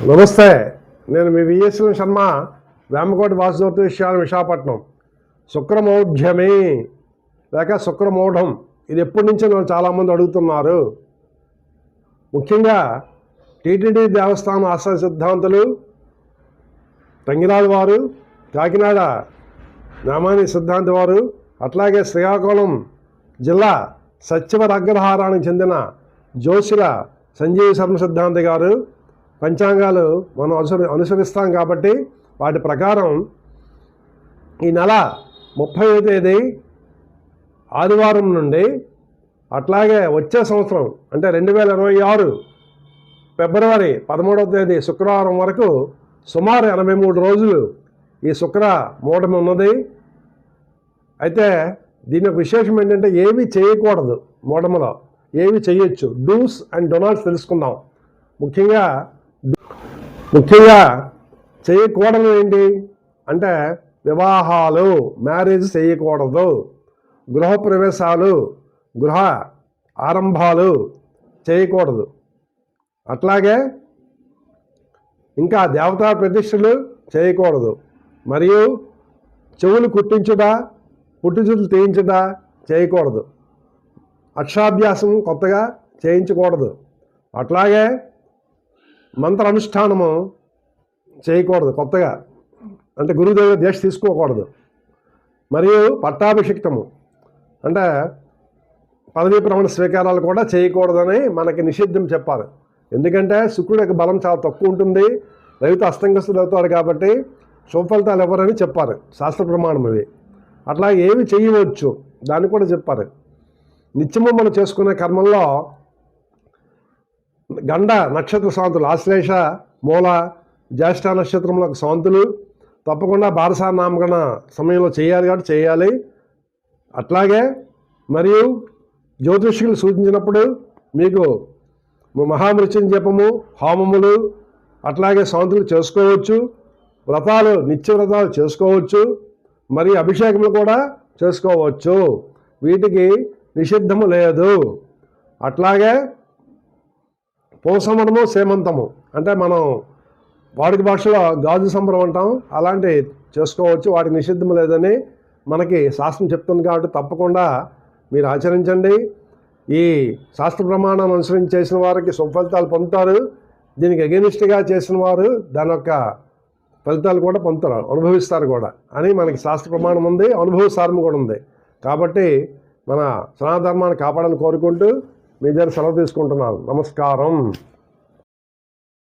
నమస్తే, నేను మీ విఎస్ఎల్ శర్మ, వేమకోటి వాసుదేవ విషయాలు విశాఖపట్నం. శుక్రమౌఢ్యమి లేక శుక్రమౌఢం, ఇది ఎప్పటి నుంచో నన్ను చాలామంది అడుగుతున్నారు. ముఖ్యంగా టీటీడీ దేవస్థానం ఆశ్రయ సిద్ధాంతులు, తంగిరాజు వారు, కాకినాడ నామాని సిద్ధాంతి వారు, అట్లాగే శ్రీకాకుళం జిల్లా సత్యవర అగ్రహారానికి చెందిన జోషుల సంజీవ శర్మ సిద్ధాంతి గారు పంచాంగాలు మనం అనుసరిస్తాం కాబట్టి వాటి ప్రకారం ఈ నెల 30వ తేదీ ఆదివారం నుండి అట్లాగే వచ్చే సంవత్సరం అంటే 2026 ఫిబ్రవరి 13వ తేదీ శుక్రవారం వరకు సుమారు 83 రోజులు ఈ శుక్ర మూఢం ఉన్నది. అయితే దీని యొక్క విశేషం ఏంటంటే ఏవి చేయకూడదు, మూఢములో ఏవి చేయొచ్చు, డూస్ అండ్ డొనాట్స్ తెలుసుకుందాం. ముఖ్యంగా చేయకూడదు ఏంటి అంటే వివాహాలు, మ్యారేజ్ చేయకూడదు, గృహప్రవేశాలు, గృహ ఆరంభాలు చేయకూడదు, అట్లాగే ఇంకా దేవతా ప్రతిష్టలు చేయకూడదు, మరియు చెవులు కుట్టించుట, పుట్టుచుట్లు తీయించుట చేయకూడదు, అక్షరాభ్యాసం కొత్తగా చేయించకూడదు, అట్లాగే మంత్ర అనుష్ఠానము చేయకూడదు కొత్తగా, అంటే గురుదేవుల దీక్ష తీసుకోకూడదు, మరియు పట్టాభిషిక్తము అంటే పదవీ ప్రమాణ స్వీకారాలు కూడా చేయకూడదని మనకి నిషిద్ధం చెప్పారు. ఎందుకంటే శుక్రుడి యొక్క బలం చాలా తక్కువ ఉంటుంది, రవితో అస్తంగస్తులు అవుతాడు కాబట్టి శుభ ఫలితాలు ఎవరని చెప్పారు శాస్త్ర ప్రమాణం. ఇవి అట్లా ఏమి చేయవచ్చు దాన్ని కూడా చెప్పారు. నిత్యము మనం చేసుకునే కర్మల్లో గండ నక్షత్ర శాంతులు, ఆశ్లేష, మూల, జ్యేష్ఠ నక్షత్రంలో శాంతులు తప్పకుండా బారసార నామకరణ సమయంలో చేయాలి కాబట్టి చేయాలి. అట్లాగే మరియు జ్యోతిష్యులు సూచించినప్పుడు మీకు మహామృత్యుంజపము, హోమములు, అట్లాగే శాంతులు చేసుకోవచ్చు, వ్రతాలు, నిత్య వ్రతాలు చేసుకోవచ్చు, మరియు అభిషేకములు కూడా చేసుకోవచ్చు. వీటికి నిషిద్ధము లేదు. అట్లాగే పౌసమనము, సేమంతము అంటే మనం వాడికి భాషలో గాజు సంబరం అంటాం, అలాంటి చేసుకోవచ్చు. వాటికి నిషిద్ధం లేదని మనకి శాస్త్రం చెప్తుంది కాబట్టి తప్పకుండా మీరు ఆచరించండి. ఈ శాస్త్ర ప్రమాణాన్ని అనుసరించి చేసిన వారికి శుభ ఫలితాలు పొందుతారు. దీనికి అగెనిస్ట్గా చేసిన వారు దాని యొక్క ఫలితాలు కూడా పొందుతారు, అనుభవిస్తారు కూడా అని మనకి శాస్త్ర ప్రమాణం ఉంది, అనుభవ సారం కూడా ఉంది. కాబట్టి మన సనాతన ధర్మాన్ని కాపాడాలని కోరుకుంటూ మీ దగ్గర సెలవు తీసుకుంటున్నాను. నమస్కారం.